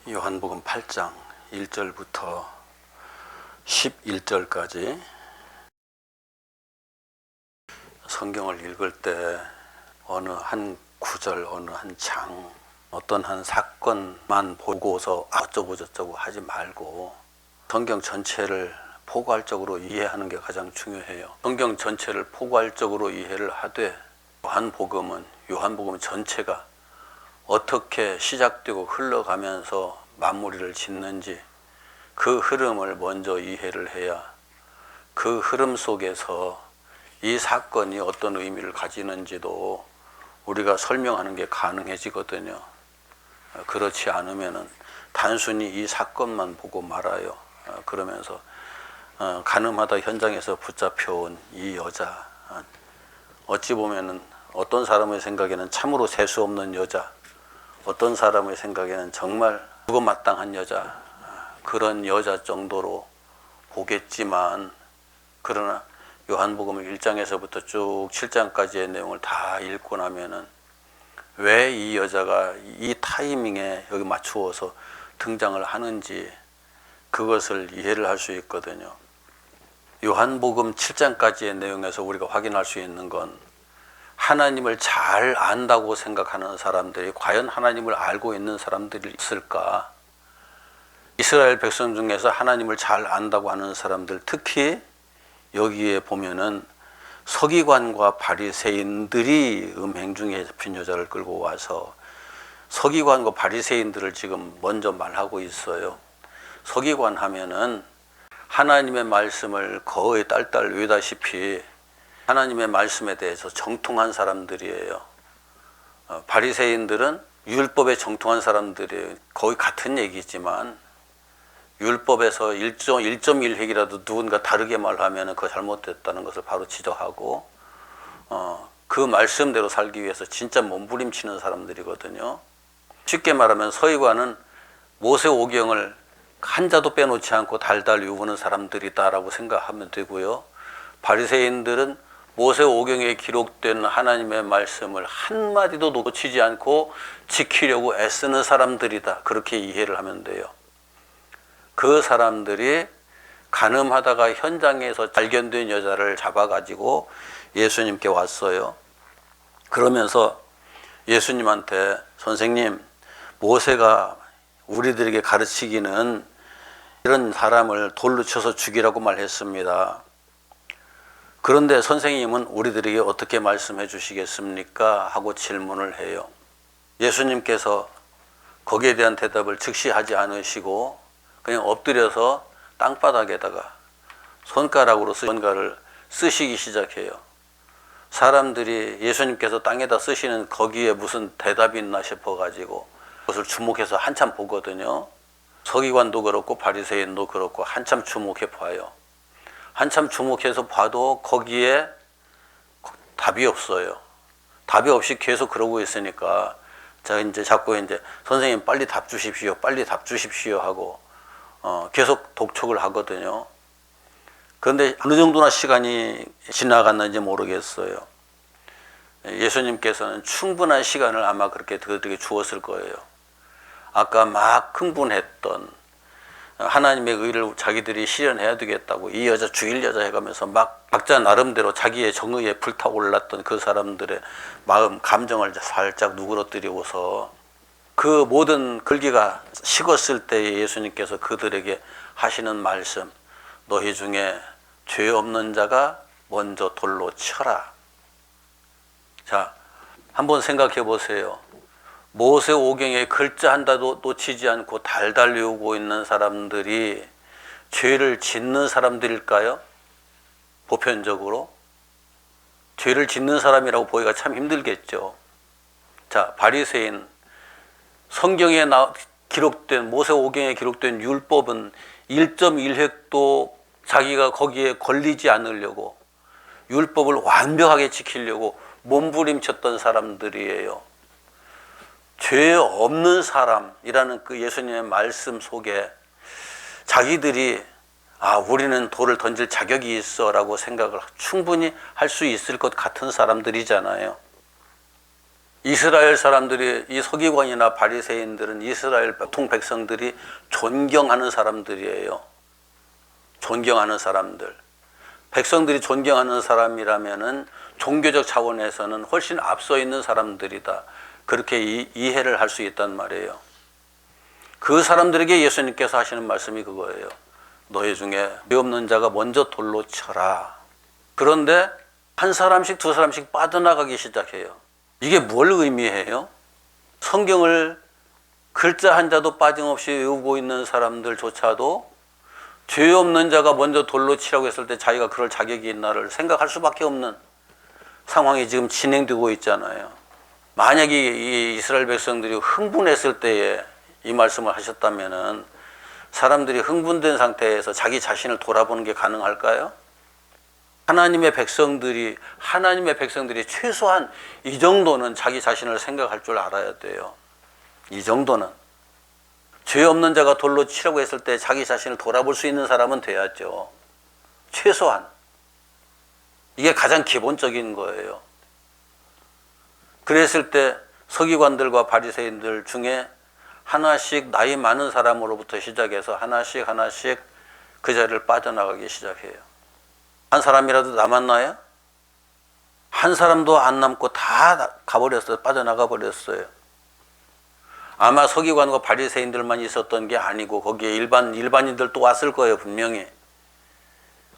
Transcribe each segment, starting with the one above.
요한복음 8장 1절부터 11절까지 성경을 읽을 때 어느 한 구절, 어느 한 장, 어떤 한 사건만 보고서 어쩌고 저쩌고 하지 말고 성경 전체를 포괄적으로 이해하는 게 가장 중요해요. 성경 전체를 포괄적으로 이해를 하되 요한복음 전체가 어떻게 시작되고 흘러가면서 마무리를 짓는지 그 흐름을 먼저 이해를 해야 그 흐름 속에서 이 사건이 어떤 의미를 가지는지도 우리가 설명하는 게 가능해지거든요. 그렇지 않으면은 단순히 이 사건만 보고 말아요. 그러면서 가늠하다 현장에서 붙잡혀온 이 여자, 어찌 보면은 어떤 사람의 생각에는 참으로 재수 없는 여자, 어떤 사람의 생각에는 정말 죽어마땅한 여자, 그런 여자 정도로 보겠지만, 그러나 요한복음 1장에서부터 쭉 7장까지의 내용을 다 읽고 나면은 왜 이 여자가 이 타이밍에 여기 맞추어서 등장을 하는지 그것을 이해를 할 수 있거든요. 요한복음 7장까지의 내용에서 우리가 확인할 수 있는 건 하나님을 잘 안다고 생각하는 사람들이 과연 하나님을 알고 있는 사람들이 있을까? 이스라엘 백성 중에서 하나님을 잘 안다고 하는 사람들, 특히 여기에 보면은 서기관과 바리새인들이 음행 중에 잡힌 여자를 끌고 와서 서기관과 바리새인들을 지금 먼저 말하고 있어요. 서기관 하면은 하나님의 말씀을 거의 딸딸 외다시피 하나님의 말씀에 대해서 정통한 사람들이에요. 바리새인들은 율법에 정통한 사람들이에요. 거의 같은 얘기지만 율법에서 1.1획이라도 누군가 다르게 말하면 그거 잘못됐다는 것을 바로 지적하고 그 말씀대로 살기 위해서 진짜 몸부림치는 사람들이거든요. 쉽게 말하면 서기관은 모세오경을 한자도 빼놓지 않고 달달 외우는 사람들이다라고 생각하면 되고요. 바리새인들은 모세오경에 기록된 하나님의 말씀을 한마디도 놓치지 않고 지키려고 애쓰는 사람들이다. 그렇게 이해를 하면 돼요. 그 사람들이 간음하다가 현장에서 발견된 여자를 잡아가지고 예수님께 왔어요. 그러면서 예수님한테 선생님, 모세가 우리들에게 가르치기는 이런 사람을 돌로 쳐서 죽이라고 말했습니다. 그런데 선생님은 우리들에게 어떻게 말씀해 주시겠습니까? 하고 질문을 해요. 예수님께서 거기에 대한 대답을 즉시 하지 않으시고 그냥 엎드려서 땅바닥에다가 손가락으로 뭔가를 쓰시기 시작해요. 사람들이 예수님께서 땅에다 쓰시는 거기에 무슨 대답이 있나 싶어가지고 그것을 주목해서 한참 보거든요. 서기관도 그렇고 바리새인도 그렇고 한참 주목해 봐요. 한참 주목해서 봐도 거기에 답이 없어요. 답이 없이 계속 그러고 있으니까 자꾸 선생님 빨리 답 주십시오, 빨리 답 주십시오 하고 계속 독촉을 하거든요. 그런데 어느 정도나 시간이 지나갔는지 모르겠어요. 예수님께서는 충분한 시간을 아마 그렇게 그들에게 주었을 거예요. 아까 막 흥분했던 하나님의 의를 자기들이 실현해야 되겠다고 이 여자 죽일 여자 해가면서 막 각자 나름대로 자기의 정의에 불타올랐던 그 사람들의 마음, 감정을 살짝 누그러뜨리고서 그 모든 글기가 식었을 때 예수님께서 그들에게 하시는 말씀, 너희 중에 죄 없는 자가 먼저 돌로 쳐라. 자, 한번 생각해 보세요. 모세오경에 글자 한자도 놓치지 않고 달달 외우고 있는 사람들이 죄를 짓는 사람들일까요? 보편적으로 죄를 짓는 사람이라고 보기가 참 힘들겠죠. 자, 바리새인, 성경에 기록된 모세오경에 기록된 율법은 1.1획도 자기가 거기에 걸리지 않으려고 율법을 완벽하게 지키려고 몸부림쳤던 사람들이에요. 죄 없는 사람이라는 그 예수님의 말씀 속에 자기들이 우리는 돌을 던질 자격이 있어 라고 생각을 충분히 할 수 있을 것 같은 사람들이잖아요. 이스라엘 사람들이, 이 서기관이나 바리새인들은 이스라엘 보통 백성들이 존경하는 사람들이에요. 존경하는 사람들. 백성들이 존경하는 사람이라면은 종교적 차원에서는 훨씬 앞서 있는 사람들이다. 그렇게 이해를 할 수 있단 말이에요. 그 사람들에게 예수님께서 하시는 말씀이 그거예요. 너희 중에 죄 없는 자가 먼저 돌로 쳐라. 그런데 한 사람씩 두 사람씩 빠져나가기 시작해요. 이게 뭘 의미해요? 성경을 글자 한자도 빠짐없이 외우고 있는 사람들조차도 죄 없는 자가 먼저 돌로 치라고 했을 때 자기가 그럴 자격이 있나를 생각할 수밖에 없는 상황이 지금 진행되고 있잖아요. 만약에 이 이스라엘 백성들이 흥분했을 때에 이 말씀을 하셨다면은 사람들이 흥분된 상태에서 자기 자신을 돌아보는 게 가능할까요? 하나님의 백성들이 최소한 이 정도는 자기 자신을 생각할 줄 알아야 돼요. 이 정도는. 죄 없는 자가 돌로 치라고 했을 때 자기 자신을 돌아볼 수 있는 사람은 돼야죠. 최소한. 이게 가장 기본적인 거예요. 그랬을 때 서기관들과 바리새인들 중에 하나씩 나이 많은 사람으로부터 시작해서 하나씩 그 자리를 빠져나가기 시작해요. 한 사람이라도 남았나요? 한 사람도 안 남고 다 가버렸어요. 빠져나가 버렸어요. 아마 서기관과 바리새인들만 있었던 게 아니고 거기에 일반인들도 왔을 거예요. 분명히.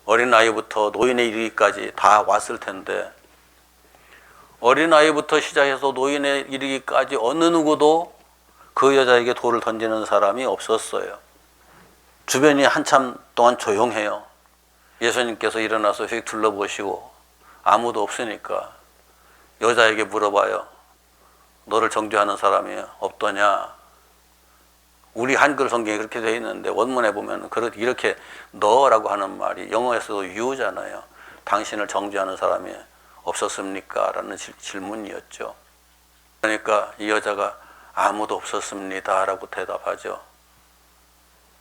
어린아이부터 노인에 이르기까지 다 왔을 텐데 어린아이부터 시작해서 노인에 이르기까지 어느 누구도 그 여자에게 돌을 던지는 사람이 없었어요. 주변이 한참 동안 조용해요. 예수님께서 일어나서 휙 둘러보시고 아무도 없으니까 여자에게 물어봐요. 너를 정죄하는 사람이 없더냐? 우리 한글 성경에 그렇게 되어 있는데 원문에 보면 이렇게 너라고 하는 말이 영어에서도 you잖아요. 당신을 정죄하는 사람이 없었습니까? 라는 질문이었죠. 그러니까 이 여자가 아무도 없었습니다 라고 대답하죠.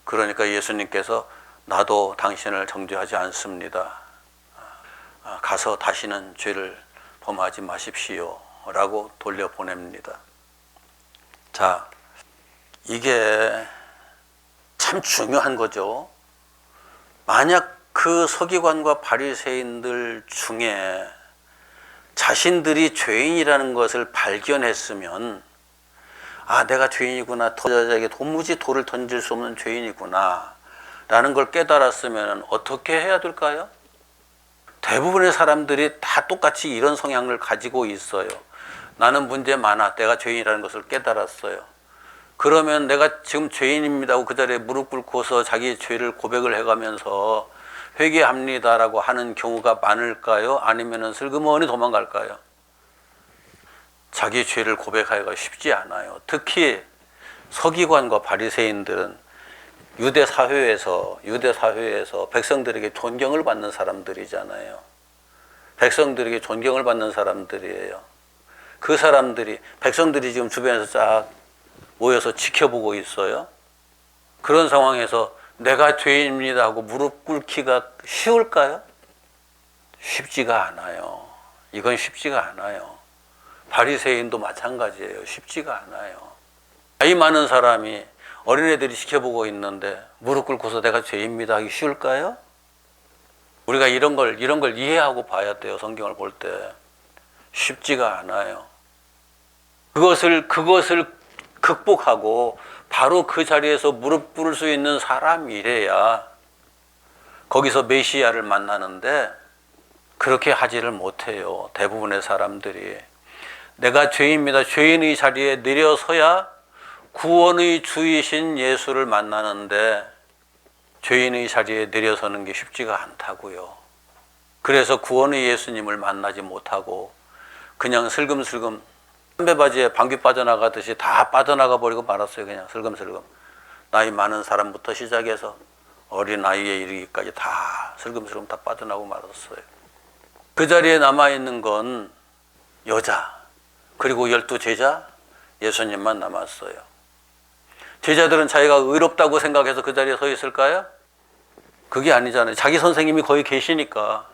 그러니까 예수님께서 나도 당신을 정죄하지 않습니다. 가서 다시는 죄를 범하지 마십시오 라고 돌려보냅니다. 자, 이게 참 중요한 거죠. 만약 그 서기관과 바리새인들 중에 자신들이 죄인이라는 것을 발견했으면 내가 죄인이구나. 저 여자에게 도무지 돌을 던질 수 없는 죄인이구나 라는 걸 깨달았으면 어떻게 해야 될까요? 대부분의 사람들이 다 똑같이 이런 성향을 가지고 있어요. 나는 문제 많아. 내가 죄인이라는 것을 깨달았어요. 그러면 내가 지금 죄인입니다 하고 그 자리에 무릎 꿇고서 자기 죄를 고백을 해가면서 회개합니다라고 하는 경우가 많을까요? 아니면 슬그머니 도망갈까요? 자기 죄를 고백하기가 쉽지 않아요. 특히 서기관과 바리새인들은 유대 사회에서 백성들에게 존경을 받는 사람들이잖아요. 백성들에게 존경을 받는 사람들이에요. 그 사람들이, 백성들이 지금 주변에서 쫙 모여서 지켜보고 있어요. 그런 상황에서 내가 죄인입니다 하고 무릎 꿇기가 쉬울까요? 쉽지가 않아요. 이건 쉽지가 않아요. 바리새인도 마찬가지예요. 쉽지가 않아요. 나이 많은 사람이 어린애들이 지켜보고 있는데 무릎 꿇고서 내가 죄입니다 하기 쉬울까요? 우리가 이런 걸 이해하고 봐야 돼요. 성경을 볼 때. 쉽지가 않아요. 그것을 극복하고 바로 그 자리에서 무릎 꿇을 수 있는 사람이래야 거기서 메시아를 만나는데 그렇게 하지를 못해요. 대부분의 사람들이. 내가 죄인입니다. 죄인의 자리에 내려서야 구원의 주이신 예수를 만나는데 죄인의 자리에 내려서는 게 쉽지가 않다고요. 그래서 구원의 예수님을 만나지 못하고 그냥 슬금슬금 담배바지에 방귀 빠져나가듯이 다 빠져나가 버리고 말았어요. 그냥 슬금슬금. 나이 많은 사람부터 시작해서 어린아이에 이르기까지 다 슬금슬금 다 빠져나고 말았어요. 그 자리에 남아있는 건 여자 그리고 12제자 예수님만 남았어요. 제자들은 자기가 의롭다고 생각해서 그 자리에 서 있을까요? 그게 아니잖아요. 자기 선생님이 거기 계시니까.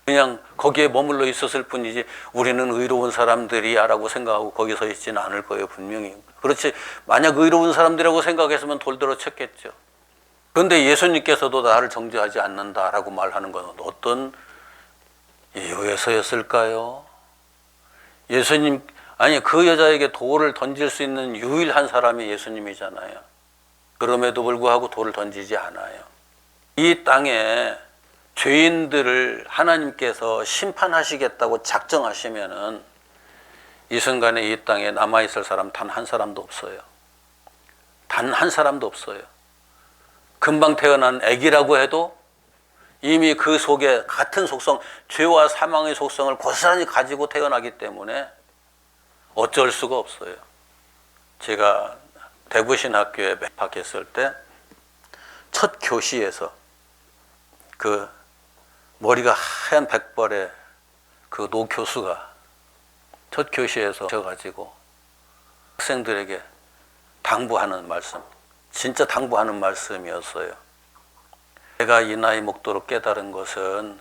그냥 거기에 머물러 있었을 뿐이지 우리는 의로운 사람들이야 라고 생각하고 거기 서 있지는 않을 거예요, 분명히. 그렇지, 만약 의로운 사람들이라고 생각했으면 돌들어 쳤겠죠. 그런데 예수님께서도 나를 정죄하지 않는다라고 말하는 건 어떤 이유에서였을까요? 예수님, 아니 그 여자에게 돌을 던질 수 있는 유일한 사람이 예수님이잖아요. 그럼에도 불구하고 돌을 던지지 않아요. 이 땅에 죄인들을 하나님께서 심판하시겠다고 작정하시면은 이 순간에 이 땅에 남아있을 사람 단 한 사람도 없어요. 단 한 사람도 없어요. 금방 태어난 아기라고 해도 이미 그 속에 같은 속성, 죄와 사망의 속성을 고스란히 가지고 태어나기 때문에 어쩔 수가 없어요. 제가 대구신학교에 입학했을 때 첫 교시에서 그 머리가 하얀 백벌의 그 노 교수가 첫 교시에서 오셔가지고 학생들에게 당부하는 말씀, 진짜 당부하는 말씀이었어요. 내가 이 나이 먹도록 깨달은 것은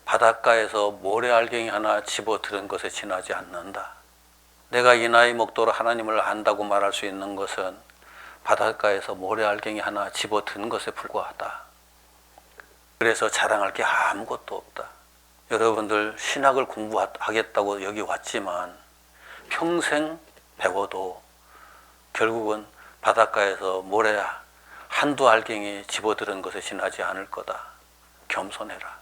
바닷가에서 모래알갱이 하나 집어들은 것에 지나지 않는다. 내가 이 나이 먹도록 하나님을 안다고 말할 수 있는 것은 바닷가에서 모래알갱이 하나 집어든 것에 불과하다. 그래서 자랑할 게 아무것도 없다. 여러분들 신학을 공부하겠다고 여기 왔지만 평생 배워도 결국은 바닷가에서 모래 한두 알갱이 집어들은 것에 지나지 않을 거다. 겸손해라.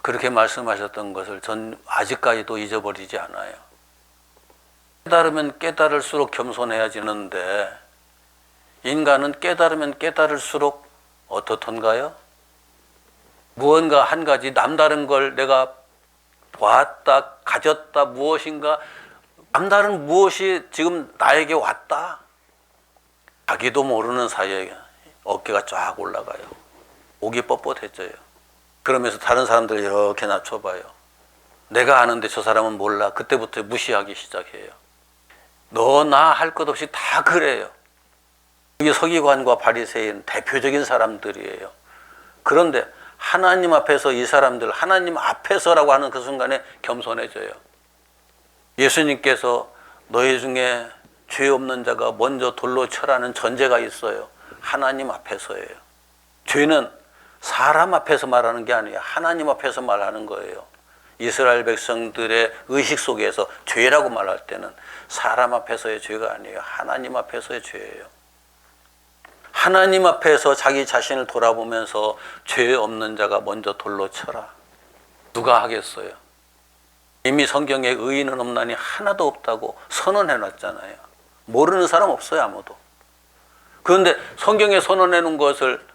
그렇게 말씀하셨던 것을 전 아직까지도 잊어버리지 않아요. 깨달으면 깨달을수록 겸손해야지는데 인간은 깨달으면 깨달을수록 어떻던가요? 무언가 한 가지 남다른 걸 내가 보았다, 가졌다, 무엇인가 남다른 무엇이 지금 나에게 왔다. 자기도 모르는 사이에 어깨가 쫙 올라가요. 목이 뻣뻣해져요. 그러면서 다른 사람들 이렇게 낮춰봐요. 내가 아는데 저 사람은 몰라. 그때부터 무시하기 시작해요. 너 나 할 것 없이 다 그래요. 이게 서기관과 바리새인 대표적인 사람들이에요. 그런데 하나님 앞에서 이 사람들, 하나님 앞에서라고 하는 그 순간에 겸손해져요. 예수님께서 너희 중에 죄 없는 자가 먼저 돌로 쳐라는 전제가 있어요. 하나님 앞에서예요. 죄는 사람 앞에서 말하는 게 아니에요. 하나님 앞에서 말하는 거예요. 이스라엘 백성들의 의식 속에서 죄라고 말할 때는 사람 앞에서의 죄가 아니에요. 하나님 앞에서의 죄예요. 하나님 앞에서 자기 자신을 돌아보면서 죄 없는 자가 먼저 돌로 쳐라. 누가 하겠어요? 이미 성경에 의인은 없나니 하나도 없다고 선언해 놨잖아요. 모르는 사람 없어요, 아무도. 그런데 성경에 선언해 놓은 것을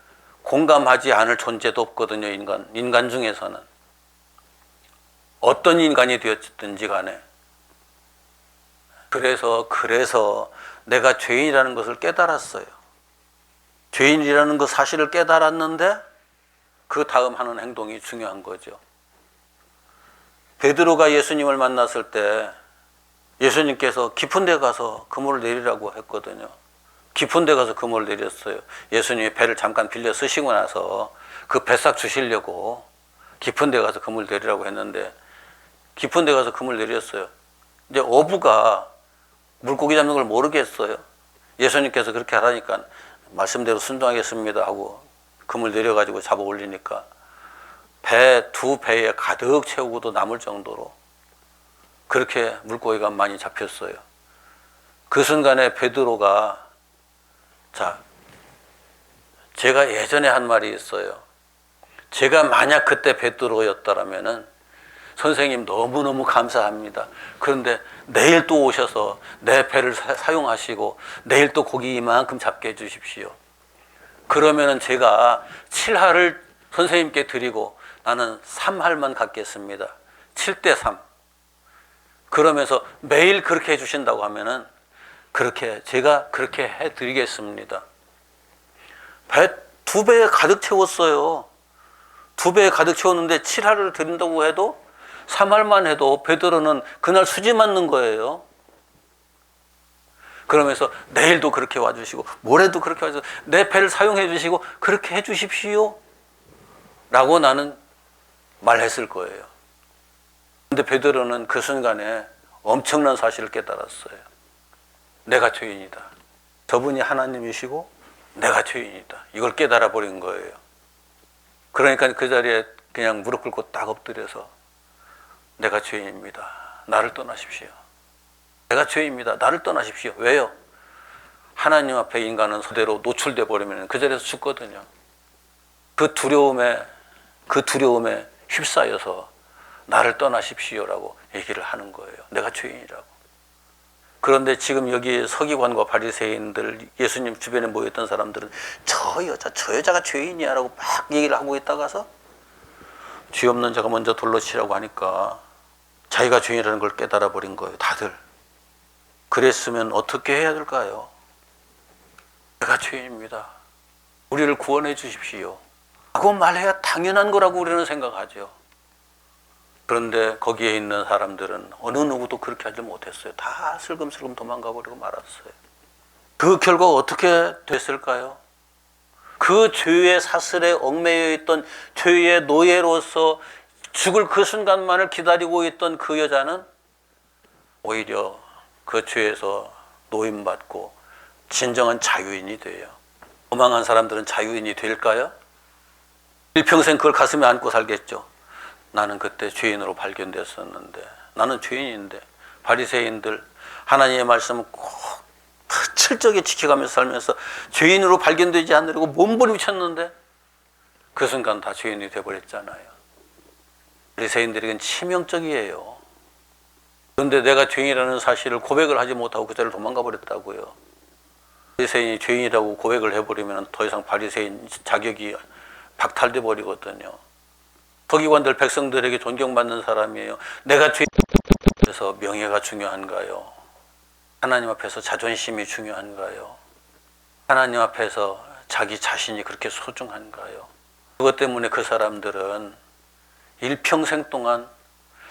공감하지 않을 존재도 없거든요, 인간 중에서는. 어떤 인간이 되었든지 간에. 그래서 내가 죄인이라는 것을 깨달았어요. 죄인이라는 그 사실을 깨달았는데 그 다음 하는 행동이 중요한 거죠. 베드로가 예수님을 만났을 때 예수님께서 깊은 데 가서 그물을 내리라고 했거든요. 깊은 데 가서 그물을 내렸어요. 예수님이 배를 잠깐 빌려 쓰시고 나서 그 배싹 주시려고 깊은 데 가서 그물 내리라고 했는데 깊은 데 가서 그물 내렸어요. 이제 어부가 물고기 잡는 걸 모르겠어요. 예수님께서 그렇게 하라니까 말씀대로 순종하겠습니다 하고 그물 내려가지고 잡아 올리니까 두 배에 가득 채우고도 남을 정도로 그렇게 물고기가 많이 잡혔어요. 그 순간에 베드로가 제가 예전에 한 말이 있어요. 제가 만약 그때 베드로였다라면은 선생님 너무너무 감사합니다. 그런데 내일 또 오셔서 내 배를 사용하시고 내일 또 고기 이만큼 잡게 해주십시오. 그러면은 제가 7할을 선생님께 드리고 나는 3할만 갖겠습니다. 7대3. 그러면서 매일 그렇게 해주신다고 하면은 제가 그렇게 해드리겠습니다. 배 2배에 가득 채웠어요. 2배에 가득 채웠는데 7할을 드린다고 해도 3할만 해도 베드로는 그날 수지 맞는 거예요. 그러면서 내일도 그렇게 와주시고 모레도 그렇게 와주시고 내 배를 사용해 주시고 그렇게 해 주십시오 라고 나는 말했을 거예요. 근데 베드로는 그 순간에 엄청난 사실을 깨달았어요. 내가 죄인이다. 저분이 하나님이시고 내가 죄인이다. 이걸 깨달아 버린 거예요. 그러니까 그 자리에 그냥 무릎 꿇고 딱 엎드려서 내가 죄인입니다. 나를 떠나십시오. 내가 죄인입니다. 나를 떠나십시오. 왜요? 하나님 앞에 인간은 그대로 노출돼 버리면 그 자리에서 죽거든요. 그 두려움에 휩싸여서 나를 떠나십시오라고 얘기를 하는 거예요. 내가 죄인이라고. 그런데 지금 여기 서기관과 바리새인들, 예수님 주변에 모였던 사람들은 저 여자가 죄인이야라고 막 얘기를 하고 있다가서 죄 없는 자가 먼저 돌로 치라고 하니까 자기가 죄인이라는 걸 깨달아 버린 거예요. 다들. 그랬으면 어떻게 해야 될까요? 내가 죄인입니다. 우리를 구원해 주십시오. 그거 말해야 당연한 거라고 우리는 생각하죠. 그런데 거기에 있는 사람들은 어느 누구도 그렇게 하지 못했어요. 다 슬금슬금 도망가 버리고 말았어요. 그 결과가 어떻게 됐을까요? 그 죄의 사슬에 얽매여 있던 죄의 노예로서 죽을 그 순간만을 기다리고 있던 그 여자는 오히려 그 죄에서 노임받고 진정한 자유인이 돼요. 도망한 사람들은 자유인이 될까요? 일평생 그걸 가슴에 안고 살겠죠. 나는 그때 죄인으로 발견됐었는데, 나는 죄인인데, 바리새인들 하나님의 말씀을 꼭 철저하게 지켜가면서 살면서 죄인으로 발견되지 않으려고 몸부림쳤는데 그 순간 다 죄인이 돼버렸잖아요. 바리새인들에겐 치명적이에요. 그런데 내가 죄인이라는 사실을 고백을 하지 못하고 그 자리를 도망가 버렸다고요. 바리새인이 죄인이라고 고백을 해버리면 더 이상 바리새인 자격이 박탈돼 버리거든요. 서기관들 백성들에게 존경받는 사람이에요. 내가 죄인에서 명예가 중요한가요? 하나님 앞에서 자존심이 중요한가요? 하나님 앞에서 자기 자신이 그렇게 소중한가요? 그것 때문에 그 사람들은 일평생 동안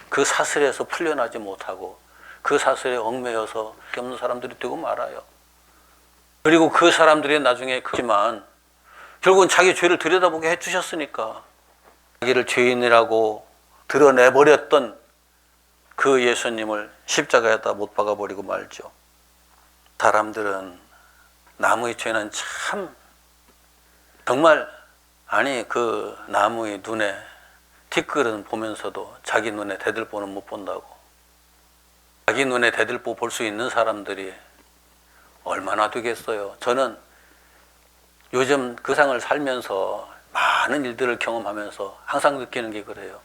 그 사슬에서 풀려나지 못하고 그 사슬에 얽매여서 없는 사람들이 되고 말아요. 그리고 그 사람들이 나중에 그지만 결국은 자기 죄를 들여다보게 해주셨으니까 자기를 죄인이라고 드러내버렸던 그 예수님을 십자가에다 못 박아버리고 말죠. 사람들은 나무의 죄는 참 정말 그 나무의 눈에 티끌은 보면서도 자기 눈에 대들보는 못 본다고. 자기 눈에 대들보 볼 수 있는 사람들이 얼마나 되겠어요. 저는 요즘 그 상을 살면서 많은 일들을 경험하면서 항상 느끼는 게 그래요.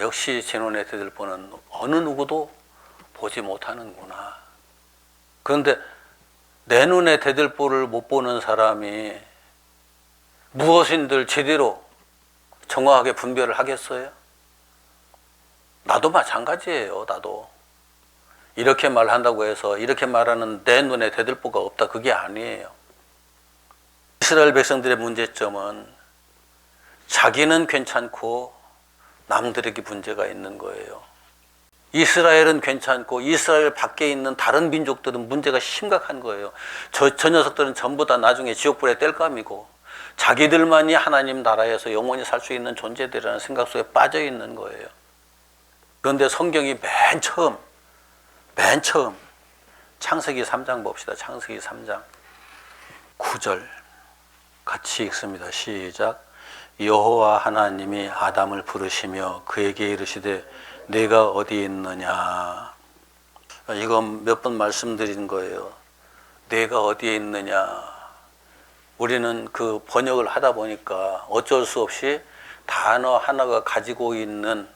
역시 제 눈에 대들보는 어느 누구도 보지 못하는구나. 그런데 내 눈에 대들보를 못 보는 사람이 무엇인들 제대로 정확하게 분별을 하겠어요? 나도 마찬가지예요. 나도 이렇게 말한다고 해서 이렇게 말하는 내 눈에 대들보가 없다, 그게 아니에요. 이스라엘 백성들의 문제점은 자기는 괜찮고 남들에게 문제가 있는 거예요. 이스라엘은 괜찮고 이스라엘 밖에 있는 다른 민족들은 문제가 심각한 거예요. 저 녀석들은 전부 다 나중에 지옥불의 땔감이고 자기들만이 하나님 나라에서 영원히 살 수 있는 존재들이라는 생각 속에 빠져 있는 거예요. 그런데 성경이 맨 처음 창세기 3장 봅시다. 창세기 3장 9절 같이 읽습니다. 시작. 여호와 하나님이 아담을 부르시며 그에게 이르시되 내가 어디 있느냐. 이건 몇 번 말씀드린 거예요. 내가 어디에 있느냐. 우리는 그 번역을 하다 보니까 어쩔 수 없이 단어 하나가 가지고 있는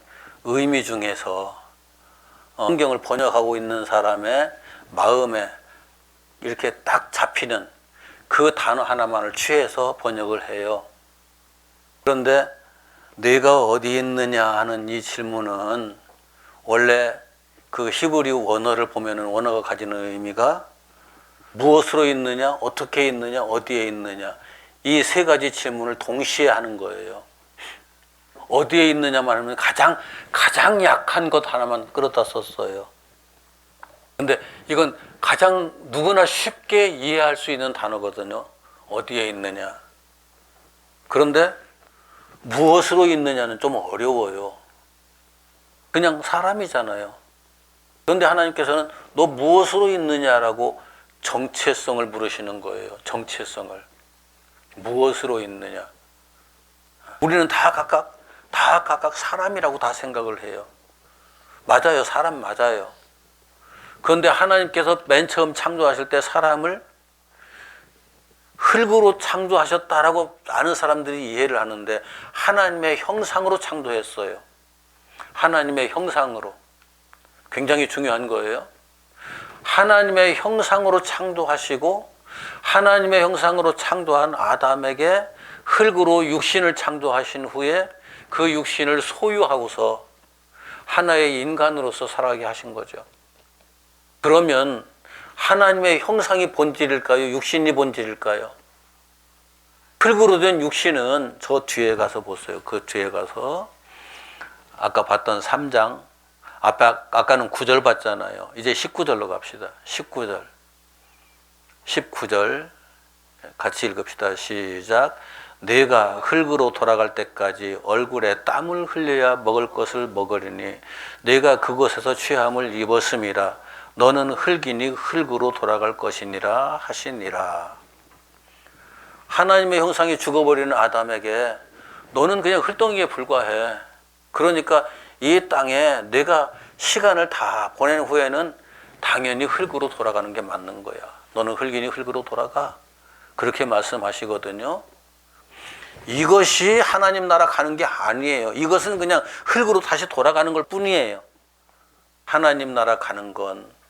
의미 중에서 성경을 번역하고 있는 사람의 마음에 이렇게 딱 잡히는 그 단어 하나만을 취해서 번역을 해요. 그런데 내가 어디 있느냐 하는 이 질문은 원래 그 히브리 원어를 보면은 원어가 가지는 의미가 무엇으로 있느냐, 어떻게 있느냐, 어디에 있느냐, 이 세 가지 질문을 동시에 하는 거예요. 어디에 있느냐만 하면 가장 약한 것 하나만 끌어다 썼어요. 근데 이건 가장 누구나 쉽게 이해할 수 있는 단어거든요. 어디에 있느냐. 그런데 무엇으로 있느냐는 좀 어려워요. 그냥 사람이잖아요. 그런데 하나님께서는 너 무엇으로 있느냐라고 정체성을 물으시는 거예요. 정체성을. 무엇으로 있느냐. 우리는 다 각각 사람이라고 다 생각을 해요. 맞아요. 사람 맞아요. 그런데 하나님께서 맨 처음 창조하실 때 사람을 흙으로 창조하셨다라고 아는 사람들이 이해를 하는데 하나님의 형상으로 창조했어요. 하나님의 형상으로. 굉장히 중요한 거예요. 하나님의 형상으로 창조하시고 하나님의 형상으로 창조한 아담에게 흙으로 육신을 창조하신 후에 그 육신을 소유하고서 하나의 인간으로서 살아가게 하신 거죠. 그러면 하나님의 형상이 본질일까요? 육신이 본질일까요? 흙으로 된 육신은 저 뒤에 가서 보세요. 그 뒤에 가서 아까 봤던 3장 아까는 9절 봤잖아요. 이제 19절로 갑시다. 19절 같이 읽읍시다. 시작. 내가 흙으로 돌아갈 때까지 얼굴에 땀을 흘려야 먹을 것을 먹으리니 내가 그곳에서 취함을 입었음이라. 너는 흙이니 흙으로 돌아갈 것이니라 하시니라. 하나님의 형상이 죽어버리는 아담에게 너는 그냥 흙덩이에 불과해. 그러니까 이 땅에 내가 시간을 다 보낸 후에는 당연히 흙으로 돌아가는 게 맞는 거야. 너는 흙이니 흙으로 돌아가. 그렇게 말씀하시거든요. 이것이 하나님 나라 가는 게 아니에요. 이것은 그냥 흙으로 다시 돌아가는 걸 뿐이에요. 하나님 나라 가는 건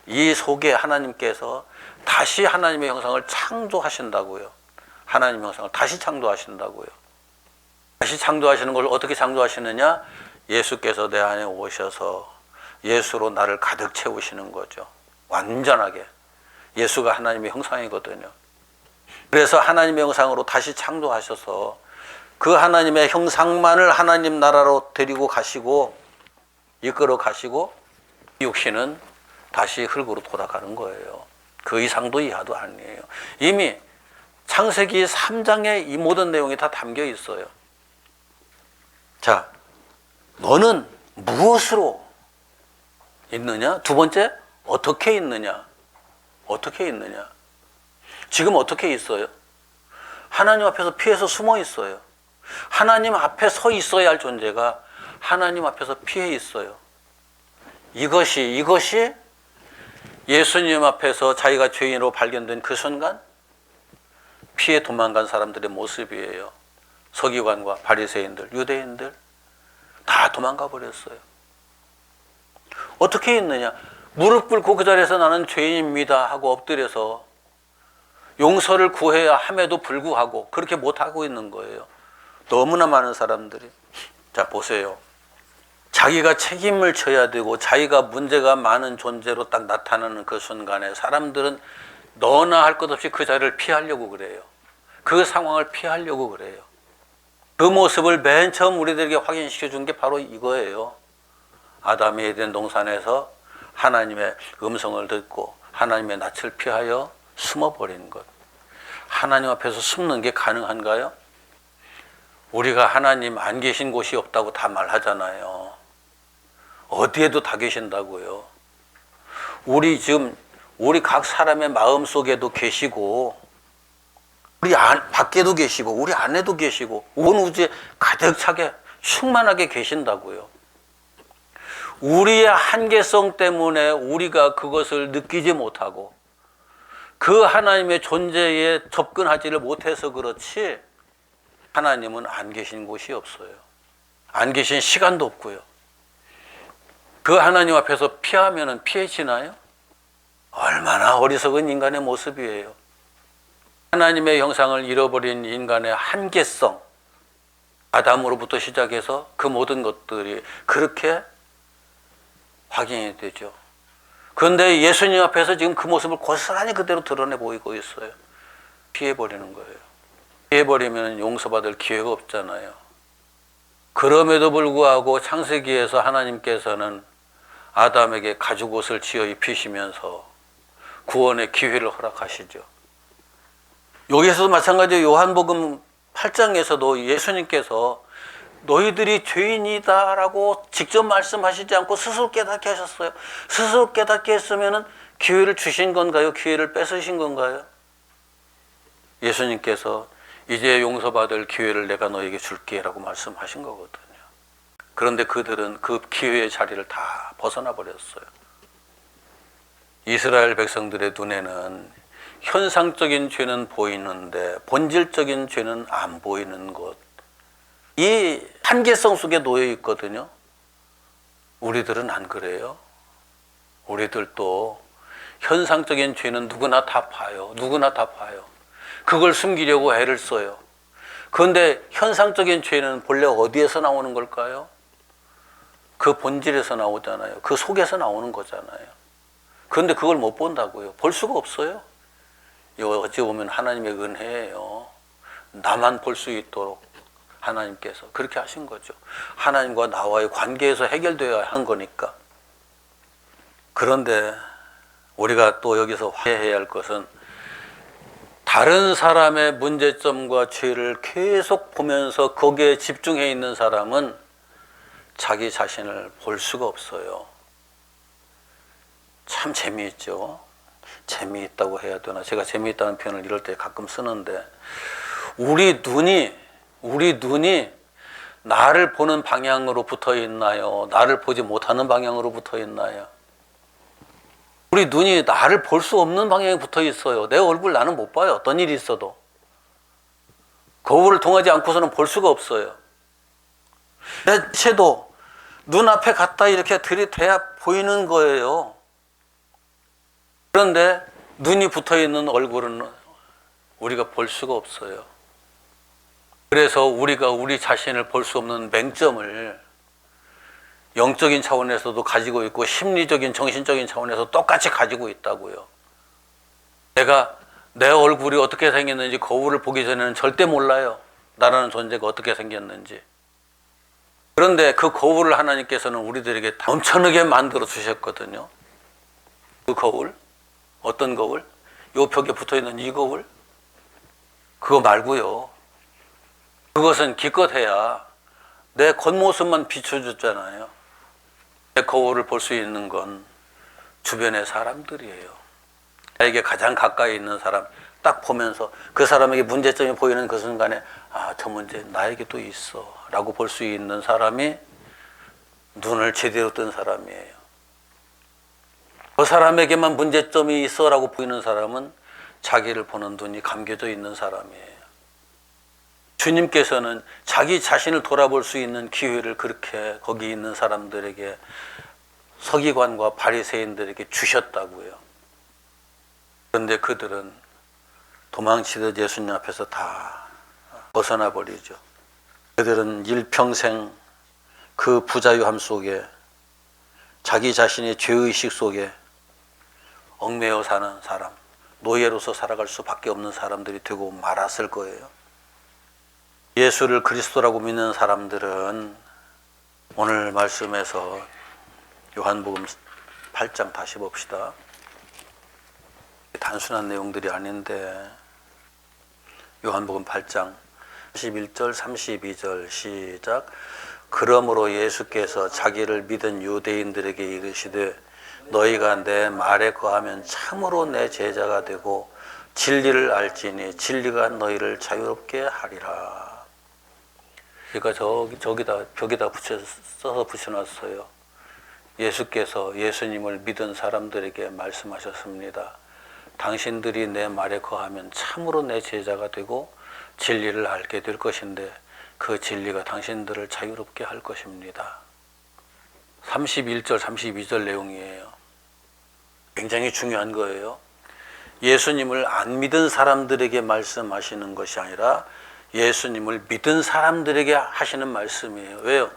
이 속에 하나님께서 다시 하나님의 형상을 창조하신다고요. 하나님의 형상을 다시 창조하신다고요. 다시 창조하시는 걸 어떻게 창조하시느냐? 예수께서 내 안에 오셔서 예수로 나를 가득 채우시는 거죠. 완전하게. 예수가 하나님의 형상이거든요. 그래서 하나님의 형상으로 다시 창조하셔서 그 하나님의 형상만을 하나님 나라로 데리고 가시고 이끌어 가시고 육신은 다시 흙으로 돌아가는 거예요. 그 이상도 이하도 아니에요. 이미 창세기 3장에 이 모든 내용이 다 담겨 있어요. 자, 너는 무엇으로 있느냐? 두 번째, 어떻게 있느냐? 어떻게 있느냐? 지금 어떻게 있어요? 하나님 앞에서 피해서 숨어 있어요. 하나님 앞에 서 있어야 할 존재가 하나님 앞에서 피해 있어요. 이것이 예수님 앞에서 자기가 죄인으로 발견된 그 순간 피해 도망간 사람들의 모습이에요. 서기관과 바리새인들, 유대인들 다 도망가 버렸어요. 어떻게 있느냐? 무릎 꿇고 그 자리에서 나는 죄인입니다 하고 엎드려서 용서를 구해야 함에도 불구하고 그렇게 못하고 있는 거예요. 너무나 많은 사람들이. 자, 보세요. 자기가 책임을 져야 되고 자기가 문제가 많은 존재로 딱 나타나는 그 순간에 사람들은 너나 할 것 없이 그 자리를 피하려고 그래요. 그 상황을 피하려고 그래요. 그 모습을 맨 처음 우리들에게 확인시켜 준 게 바로 이거예요. 아담이 에덴 동산에서 하나님의 음성을 듣고 하나님의 낯을 피하여 숨어버리는 것. 하나님 앞에서 숨는 게 가능한가요? 우리가 하나님 안 계신 곳이 없다고 다 말하잖아요. 어디에도 다 계신다고요. 우리 각 사람의 마음 속에도 계시고 우리 밖에도 계시고 우리 안에도 계시고 온 우주에 가득 차게 충만하게 계신다고요. 우리의 한계성 때문에 우리가 그것을 느끼지 못하고 그 하나님의 존재에 접근하지를 못해서 그렇지 하나님은 안 계신 곳이 없어요. 안 계신 시간도 없고요. 그 하나님 앞에서 피하면은 피해지나요? 얼마나 어리석은 인간의 모습이에요. 하나님의 형상을 잃어버린 인간의 한계성, 아담으로부터 시작해서 그 모든 것들이 그렇게 확인이 되죠. 그런데 예수님 앞에서 지금 그 모습을 고스란히 그대로 드러내 보이고 있어요. 피해버리는 거예요. 피해버리면 용서받을 기회가 없잖아요. 그럼에도 불구하고 창세기에서 하나님께서는 아담에게 가죽옷을 지어 입히시면서 구원의 기회를 허락하시죠. 여기서도 마찬가지로 요한복음 8장에서도 예수님께서 너희들이 죄인이다라고 직접 말씀하시지 않고 스스로 깨닫게 하셨어요. 스스로 깨닫게 했으면 기회를 주신 건가요? 기회를 뺏으신 건가요? 예수님께서 이제 용서받을 기회를 내가 너에게 줄게 라고 말씀하신 거거든요. 그런데 그들은 그 기회의 자리를 다 벗어나 버렸어요. 이스라엘 백성들의 눈에는 현상적인 죄는 보이는데 본질적인 죄는 안 보이는 것, 이 한계성 속에 놓여 있거든요. 우리들은 안 그래요. 우리들도 현상적인 죄는 누구나 다 봐요. 누구나 다 봐요. 그걸 숨기려고 애를 써요. 그런데 현상적인 죄는 본래 어디에서 나오는 걸까요? 그 본질에서 나오잖아요. 그 속에서 나오는 거잖아요. 그런데 그걸 못 본다고요. 볼 수가 없어요. 어찌 보면 하나님의 은혜예요. 나만 볼 수 있도록 하나님께서 그렇게 하신 거죠. 하나님과 나와의 관계에서 해결되어야 하는 거니까. 그런데 우리가 또 여기서 화해해야 할 것은 다른 사람의 문제점과 죄를 계속 보면서 거기에 집중해 있는 사람은 자기 자신을 볼 수가 없어요. 참 재미있죠. 재미있다고 해야 되나? 제가 재미있다는 표현을 이럴 때 가끔 쓰는데 우리 눈이 나를 보는 방향으로 붙어 있나요? 나를 보지 못하는 방향으로 붙어 있나요? 우리 눈이 나를 볼 수 없는 방향에 붙어 있어요. 내 얼굴 나는 못 봐요. 어떤 일이 있어도. 거울을 통하지 않고서는 볼 수가 없어요. 내 섀도우 눈앞에 갖다 이렇게 들이대야 보이는 거예요. 그런데 눈이 붙어 있는 얼굴은 우리가 볼 수가 없어요. 그래서 우리가 우리 자신을 볼 수 없는 맹점을 영적인 차원에서도 가지고 있고 심리적인 정신적인 차원에서 똑같이 가지고 있다고요. 내가 내 얼굴이 어떻게 생겼는지 거울을 보기 전에는 절대 몰라요. 나라는 존재가 어떻게 생겼는지. 그런데 그 거울을 하나님께서는 우리들에게 넘쳐나게 만들어 주셨거든요. 그 거울? 어떤 거울? 요 벽에 붙어있는 이 거울? 그거 말고요. 그것은 기껏해야 내 겉모습만 비춰줬잖아요. 내 거울을 볼 수 있는 건 주변의 사람들이에요. 나에게 가장 가까이 있는 사람 딱 보면서 그 사람에게 문제점이 보이는 그 순간에 아, 저 문제 나에게도 있어 라고 볼 수 있는 사람이 눈을 제대로 뜬 사람이에요. 그 사람에게만 문제점이 있어 라고 보이는 사람은 자기를 보는 눈이 감겨져 있는 사람이에요. 주님께서는 자기 자신을 돌아볼 수 있는 기회를 그렇게 거기 있는 사람들에게, 서기관과 바리새인들에게 주셨다고요. 그런데 그들은 도망치듯 예수님 앞에서 다 벗어나 버리죠. 그들은 일평생 그 부자유함 속에 자기 자신의 죄의식 속에 얽매여 사는 사람, 노예로서 살아갈 수밖에 없는 사람들이 되고 말았을 거예요. 예수를 그리스도라고 믿는 사람들은 오늘 말씀에서 요한복음 8장 다시 봅시다. 단순한 내용들이 아닌데 요한복음 8장 31절 32절 시작. 그러므로 예수께서 자기를 믿은 유대인들에게 이르시되 너희가 내 말에 거하면 참으로 내 제자가 되고 진리를 알지니 진리가 너희를 자유롭게 하리라. 그러니까 저기다 벽에다 써서 붙여놨어요. 예수께서 예수님을 믿은 사람들에게 말씀하셨습니다. 당신들이 내 말에 거하면 참으로 내 제자가 되고 진리를 알게 될 것인데 그 진리가 당신들을 자유롭게 할 것입니다. 31절 32절 내용이에요. 굉장히 중요한 거예요. 예수님을 안 믿은 사람들에게 말씀하시는 것이 아니라 예수님을 믿은 사람들에게 하시는 말씀이에요. 왜요?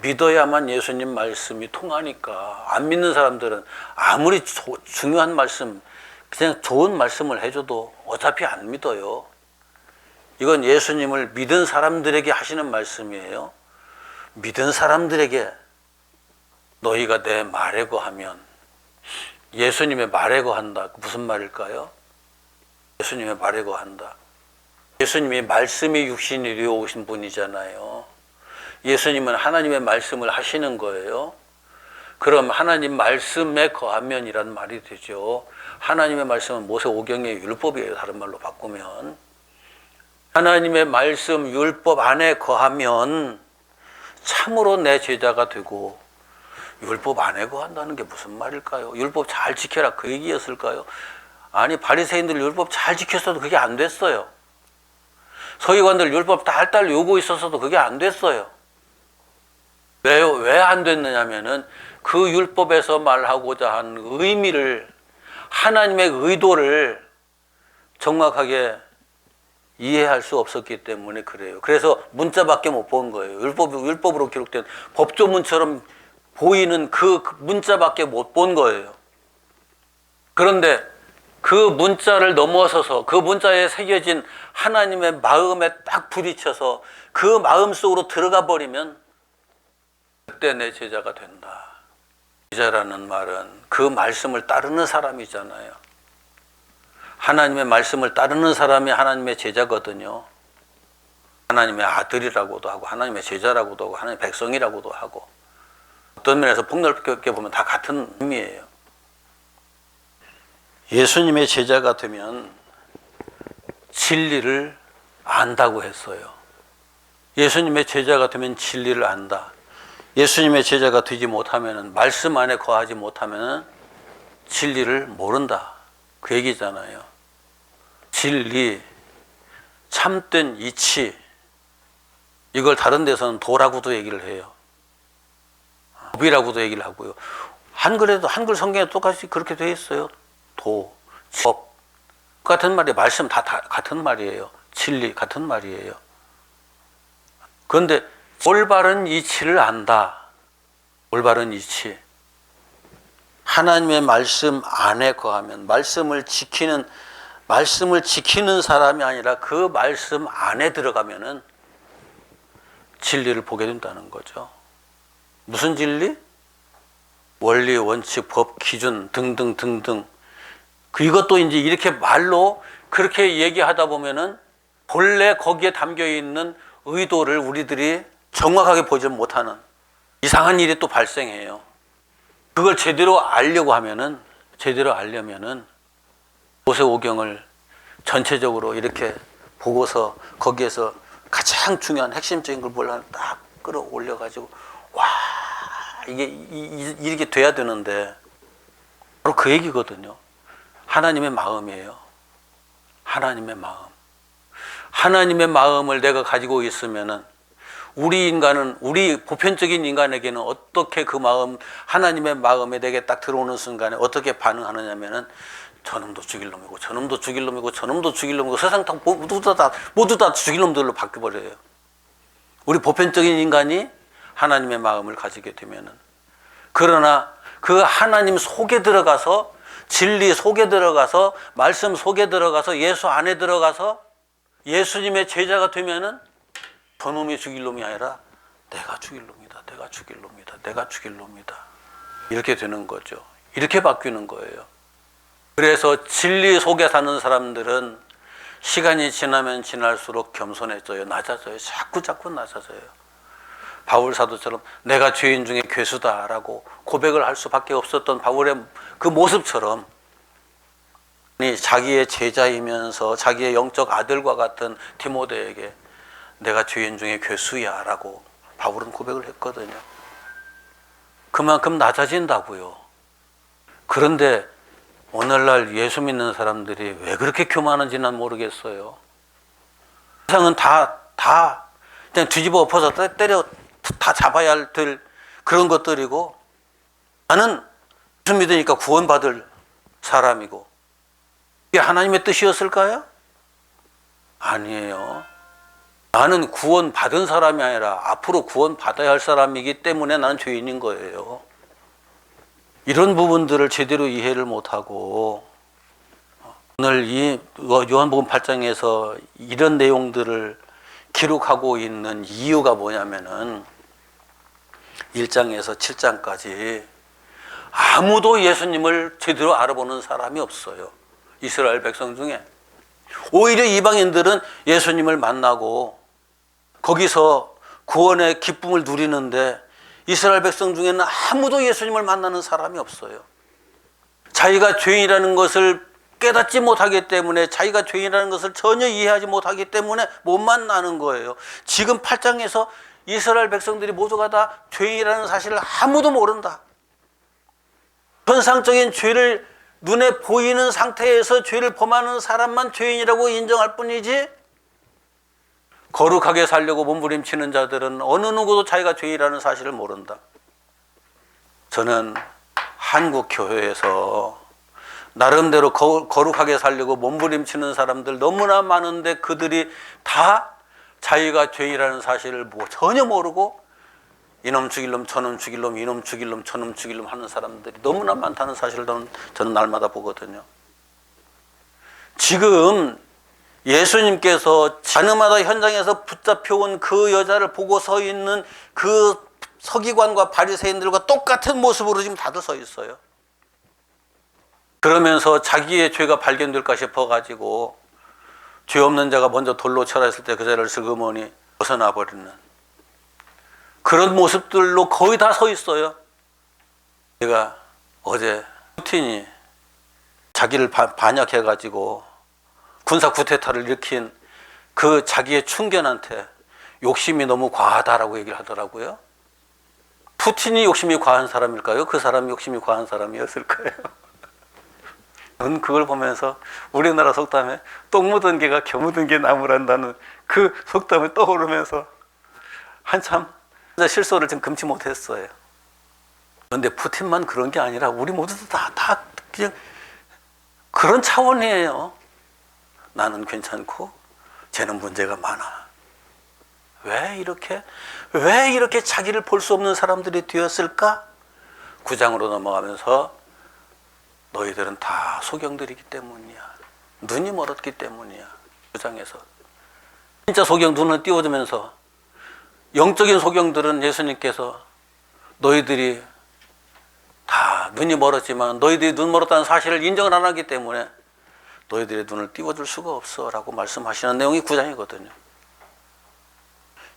믿어야만 예수님 말씀이 통하니까. 안 믿는 사람들은 아무리 중요한 말씀, 그냥 좋은 말씀을 해줘도 어차피 안 믿어요. 이건 예수님을 믿은 사람들에게 하시는 말씀이에요. 믿은 사람들에게 너희가 내 말에 거하면, 예수님의 말에 거한다. 무슨 말일까요? 예수님의 말에 거한다. 예수님이 말씀이 육신이 되어 오신 분이잖아요. 예수님은 하나님의 말씀을 하시는 거예요. 그럼 하나님 말씀에 거하면이란 말이 되죠. 하나님의 말씀은 모세오경의 율법이에요. 다른 말로 바꾸면. 하나님의 말씀 율법 안에 거하면 참으로 내 제자가 되고, 율법 안에 거한다는 게 무슨 말일까요? 율법 잘 지켜라 그 얘기였을까요? 아니, 바리새인들 율법 잘 지켰어도 그게 안 됐어요. 서기관들 율법 딸딸 요구 있었어도 그게 안 됐어요. 왜요? 왜 안 됐느냐면은 그 율법에서 말하고자 한 의미를, 하나님의 의도를 정확하게 이해할 수 없었기 때문에 그래요. 그래서 문자밖에 못 본 거예요. 율법으로 기록된 법조문처럼 보이는 그 문자밖에 못 본 거예요. 그런데 그 문자를 넘어서서 그 문자에 새겨진 하나님의 마음에 딱 부딪혀서 그 마음 속으로 들어가 버리면 그때 내 제자가 된다. 제자라는 말은 그 말씀을 따르는 사람이잖아요. 하나님의 말씀을 따르는 사람이 하나님의 제자거든요. 하나님의 아들이라고도 하고 하나님의 제자라고도 하고 하나님의 백성이라고도 하고, 어떤 면에서 폭넓게 보면 다 같은 의미예요. 예수님의 제자가 되면 진리를 안다고 했어요. 예수님의 제자가 되면 진리를 안다. 예수님의 제자가 되지 못하면, 말씀 안에 거하지 못하면 진리를 모른다. 그 얘기잖아요. 진리, 참된 이치, 이걸 다른 데서는 도라고도 얘기를 해요. 법이라고도 얘기를 하고요. 한글에도, 한글 성경에 똑같이 그렇게 되어 있어요. 도, 법, 같은 말이에요. 말씀 다 같은 말이에요. 진리 같은 말이에요. 그런데 올바른 이치를 안다. 올바른 이치. 하나님의 말씀 안에 거하면, 말씀을 지키는 사람이 아니라 그 말씀 안에 들어가면은 진리를 보게 된다는 거죠. 무슨 진리? 원리, 원칙, 법, 기준 등등 등등. 이것도 이제 이렇게 말로 그렇게 얘기하다 보면은 본래 거기에 담겨 있는 의도를 우리들이 정확하게 보지 못하는 이상한 일이 또 발생해요. 그걸 제대로 알려면은 모세오경을 전체적으로 이렇게 보고서 거기에서 가장 중요한 핵심적인 걸 보려면 딱 끌어올려가지고, 와, 이게 이렇게 돼야 되는데, 바로 그 얘기거든요. 하나님의 마음이에요. 하나님의 마음. 하나님의 마음을 내가 가지고 있으면은 우리 보편적인 인간에게는 어떻게 그 마음, 하나님의 마음에 내게 딱 들어오는 순간에 어떻게 반응하느냐면은 저놈도 죽일 놈이고 저놈도 죽일 놈이고 저놈도 죽일 놈이고 세상 모두 다 죽일 놈들로 바뀌어버려요. 우리 보편적인 인간이 하나님의 마음을 가지게 되면은. 그러나 그 하나님 속에 들어가서, 진리 속에 들어가서, 말씀 속에 들어가서, 예수 안에 들어가서 예수님의 제자가 되면은 저놈이 죽일 놈이 아니라 내가 죽일 놈이다. 내가 죽일 놈이다. 내가 죽일 놈이다. 이렇게 되는 거죠. 이렇게 바뀌는 거예요. 그래서 진리 속에 사는 사람들은 시간이 지나면 지날수록 겸손해져요. 낮아져요. 자꾸 낮아져요. 바울 사도처럼 내가 죄인 중에 괴수다라고 고백을 할 수밖에 없었던 바울의 그 모습처럼, 자기의 제자이면서 자기의 영적 아들과 같은 디모데에게 내가 죄인 중에 괴수야 라고 바울은 고백을 했거든요. 그만큼 낮아진다고요. 그런데 오늘날 예수 믿는 사람들이 왜 그렇게 교만한지 난 모르겠어요. 세상은 다 그냥 뒤집어 엎어서 때려 다 잡아야 될 그런 것들이고, 나는 예수 믿으니까 구원받을 사람이고, 이게 하나님의 뜻이었을까요? 아니에요. 나는 구원받은 사람이 아니라 앞으로 구원받아야 할 사람이기 때문에 나는 죄인인 거예요. 이런 부분들을 제대로 이해를 못하고 오늘 이 요한복음 8장에서 이런 내용들을 기록하고 있는 이유가 뭐냐면은 1장에서 7장까지 아무도 예수님을 제대로 알아보는 사람이 없어요. 이스라엘 백성 중에. 오히려 이방인들은 예수님을 만나고 거기서 구원의 기쁨을 누리는데 이스라엘 백성 중에는 아무도 예수님을 만나는 사람이 없어요. 자기가 죄인이라는 것을 깨닫지 못하기 때문에, 자기가 죄인이라는 것을 전혀 이해하지 못하기 때문에 못 만나는 거예요. 지금 8장에서 이스라엘 백성들이 모두가 다 죄인이라는 사실을 아무도 모른다. 현상적인 죄를 눈에 보이는 상태에서 죄를 범하는 사람만 죄인이라고 인정할 뿐이지, 거룩하게 살려고 몸부림치는 자들은 어느 누구도 자기가 죄인이라는 사실을 모른다. 저는 한국 교회에서 나름대로 거룩하게 살려고 몸부림치는 사람들 너무나 많은데 그들이 다 자기가 죄인이라는 사실을 전혀 모르고 이놈 죽일 놈, 저놈 죽일 놈, 이놈 죽일 놈, 저놈 죽일 놈 하는 사람들이 너무나 많다는 사실을 저는 날마다 보거든요. 지금 예수님께서 자느마다 현장에서 붙잡혀온 그 여자를 보고 서 있는 그 서기관과 바리새인들과 똑같은 모습으로 지금 다들 서 있어요. 그러면서 자기의 죄가 발견될까 싶어가지고 죄 없는 자가 먼저 돌로 쳐라 했을 때 그 자를 슬그머니 벗어나 버리는 그런 모습들로 거의 다 서 있어요. 제가 어제 푸틴이 자기를 반역해가지고 군사 쿠데타를 일으킨 그 자기의 충견한테 욕심이 너무 과하다라고 얘기를 하더라고요. 푸틴이 욕심이 과한 사람일까요? 그 사람이 욕심이 과한 사람이었을까요? 저는 그걸 보면서 우리나라 속담에 똥 묻은 개가 겨 묻은 개 나무란다는 그 속담이 떠오르면서 한참 실소를 좀 금치 못했어요. 그런데 푸틴만 그런 게 아니라 우리 모두도 다 그냥 그런 차원이에요. 나는 괜찮고 쟤는 문제가 많아. 왜 이렇게 자기를 볼 수 없는 사람들이 되었을까? 9장으로 넘어가면서 너희들은 다 소경들이기 때문이야. 눈이 멀었기 때문이야. 9장에서 진짜 소경 눈을 띄워주면서 영적인 소경들은 예수님께서 너희들이 다 눈이 멀었지만 너희들이 눈 멀었다는 사실을 인정을 안 하기 때문에 너희들의 눈을 띄워줄 수가 없어 라고 말씀하시는 내용이 9장이거든요.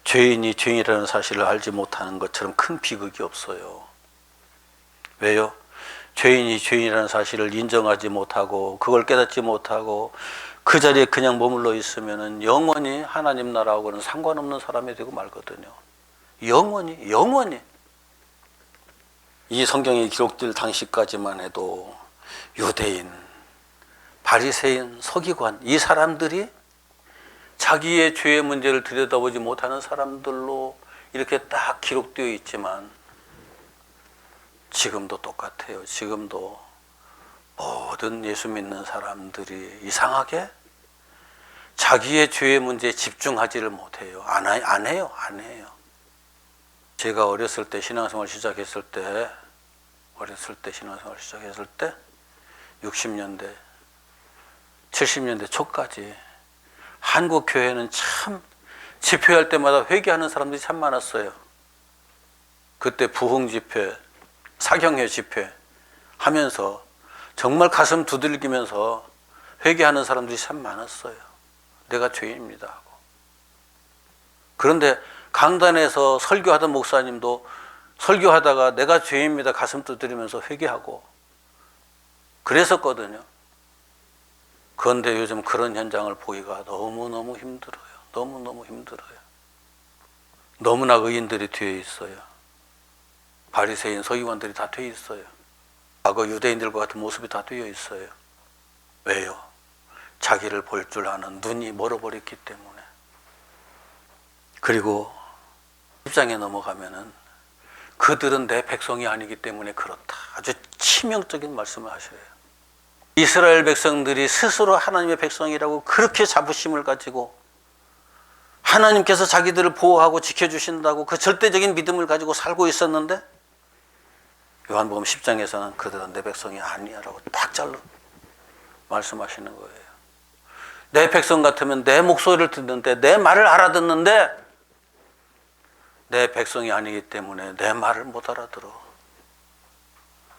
죄인이 죄인이라는 사실을 알지 못하는 것처럼 큰 비극이 없어요. 왜요? 죄인이 죄인이라는 사실을 인정하지 못하고 그걸 깨닫지 못하고 그 자리에 그냥 머물러 있으면 영원히 하나님 나라하고는 상관없는 사람이 되고 말거든요. 영원히. 이 성경에 기록될 당시까지만 해도 유대인, 바리새인, 서기관 이 사람들이 자기의 죄의 문제를 들여다보지 못하는 사람들로 이렇게 딱 기록되어 있지만 지금도 똑같아요. 지금도 모든 예수 믿는 사람들이 이상하게 자기의 죄의 문제에 집중하지를 못해요. 안 해요. 제가 어렸을 때 신앙생활 시작했을 때 60년대 70년대 초까지 한국 교회는 참 집회할 때마다 회개하는 사람들이 참 많았어요. 그때 부흥 집회, 사경회 집회 하면서 정말 가슴 두들기면서 회개하는 사람들이 참 많았어요. 내가 죄인입니다 하고. 그런데 강단에서 설교하던 목사님도 설교하다가 내가 죄인입니다 가슴 두드리면서 회개하고 그랬었거든요. 그런데 요즘 그런 현장을 보기가 너무너무 힘들어요. 너무너무 힘들어요. 너무나 의인들이 뒤에 있어요. 바리새인 서기관들이 다 뒤에 있어요. 과거 유대인들과 같은 모습이 다 되어 있어요. 왜요? 자기를 볼 줄 아는 눈이 멀어버렸기 때문에. 그리고 10장에 넘어가면은 그들은 내 백성이 아니기 때문에 그렇다. 아주 치명적인 말씀을 하셔요. 이스라엘 백성들이 스스로 하나님의 백성이라고 그렇게 자부심을 가지고 하나님께서 자기들을 보호하고 지켜주신다고 그 절대적인 믿음을 가지고 살고 있었는데 요한복음 10장에서는 그들은 내 백성이 아니야 라고 딱 잘라 말씀하시는 거예요. 내 백성 같으면 내 목소리를 듣는데 내 말을 알아듣는데 내 백성이 아니기 때문에 내 말을 못 알아들어.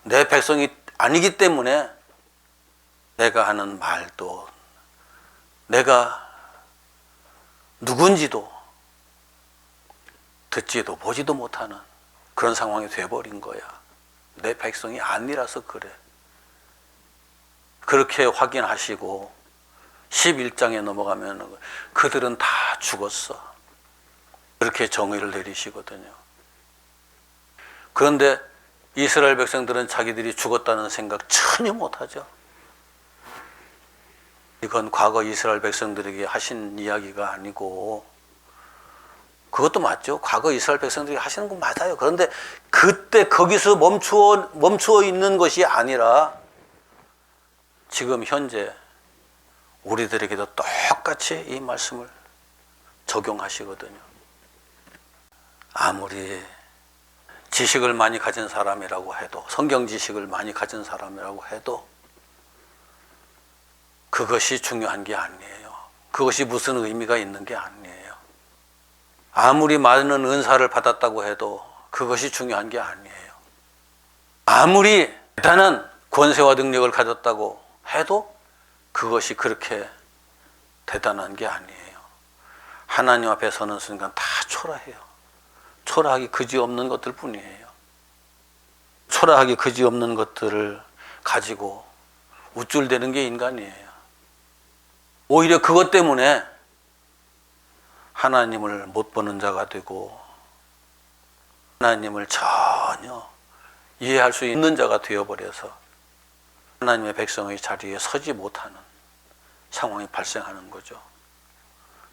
내 백성이 아니기 때문에 내가 하는 말도 내가 누군지도 듣지도 보지도 못하는 그런 상황이 돼버린 거야. 내 백성이 아니라서 그래. 그렇게 확인하시고 11장에 넘어가면 그들은 다 죽었어. 그렇게 정의를 내리시거든요. 그런데 이스라엘 백성들은 자기들이 죽었다는 생각 전혀 못하죠. 이건 과거 이스라엘 백성들에게 하신 이야기가 아니고, 그것도 맞죠. 과거 이스라엘 백성들이 하시는 건 맞아요. 그런데 그때 거기서 멈추어 있는 것이 아니라 지금 현재 우리들에게도 똑같이 이 말씀을 적용하시거든요. 아무리 지식을 많이 가진 사람이라고 해도, 성경 지식을 많이 가진 사람이라고 해도 그것이 중요한 게 아니에요. 그것이 무슨 의미가 있는 게 아니에요. 아무리 많은 은사를 받았다고 해도 그것이 중요한 게 아니에요. 아무리 대단한 권세와 능력을 가졌다고 해도 그것이 그렇게 대단한 게 아니에요. 하나님 앞에 서는 순간 다 초라해요. 초라하기 그지없는 것들 뿐이에요. 초라하기 그지없는 것들을 가지고 우쭐대는 게 인간이에요. 오히려 그것 때문에 하나님을 못 보는 자가 되고 하나님을 전혀 이해할 수 있는 자가 되어버려서 하나님의 백성의 자리에 서지 못하는 상황이 발생하는 거죠.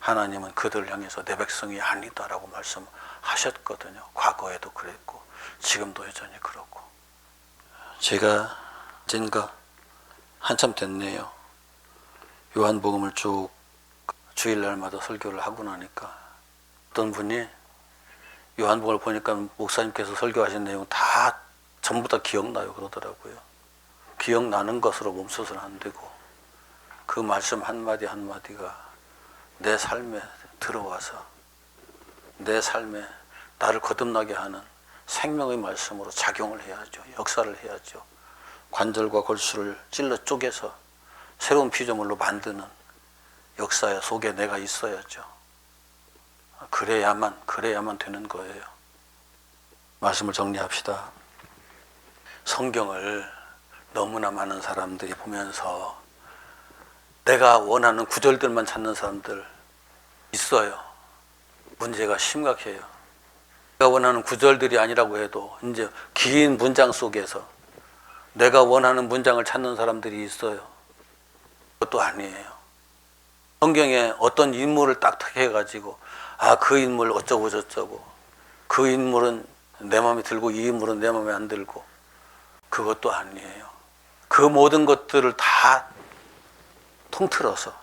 하나님은 그들을 향해서 내 백성이 아니다라고 말씀하셨거든요. 과거에도 그랬고 지금도 여전히 그렇고. 제가 언젠가 한참 됐네요. 요한복음을 쭉 주일날마다 설교를 하고 나니까 어떤 분이 요한복음을 보니까 목사님께서 설교하신 내용 다 전부 다 기억나요 그러더라고요. 기억나는 것으로 멈춰서는 안 되고 그 말씀 한마디 한마디가 내 삶에 들어와서 내 삶에 나를 거듭나게 하는 생명의 말씀으로 작용을 해야죠. 역사를 해야죠. 관절과 골수를 찔러 쪼개서 새로운 피조물로 만드는 역사 속에 내가 있어야죠. 그래야만 되는 거예요. 말씀을 정리합시다. 성경을 너무나 많은 사람들이 보면서 내가 원하는 구절들만 찾는 사람들 있어요. 문제가 심각해요. 내가 원하는 구절들이 아니라고 해도 이제 긴 문장 속에서 내가 원하는 문장을 찾는 사람들이 있어요. 그것도 아니에요. 성경에 어떤 인물을 딱 해가지고 그 인물 어쩌고 저쩌고 그 인물은 내 마음에 들고 이 인물은 내 마음에 안 들고 그것도 아니에요. 그 모든 것들을 다 통틀어서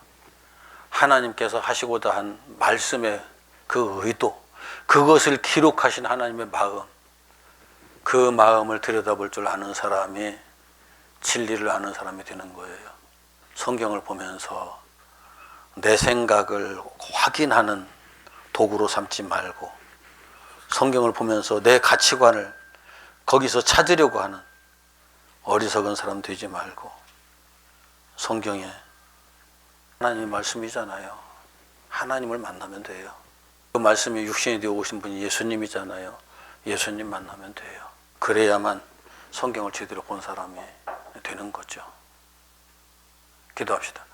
하나님께서 하시고자 한 말씀의 그 의도, 그것을 기록하신 하나님의 마음, 그 마음을 들여다볼 줄 아는 사람이 진리를 아는 사람이 되는 거예요. 성경을 보면서 내 생각을 확인하는 도구로 삼지 말고 성경을 보면서 내 가치관을 거기서 찾으려고 하는 어리석은 사람 되지 말고 성경에 하나님의 말씀이잖아요. 하나님을 만나면 돼요. 그 말씀이 육신이 되어 오신 분이 예수님이잖아요. 예수님 만나면 돼요. 그래야만 성경을 제대로 본 사람이 되는 거죠. 기도합시다.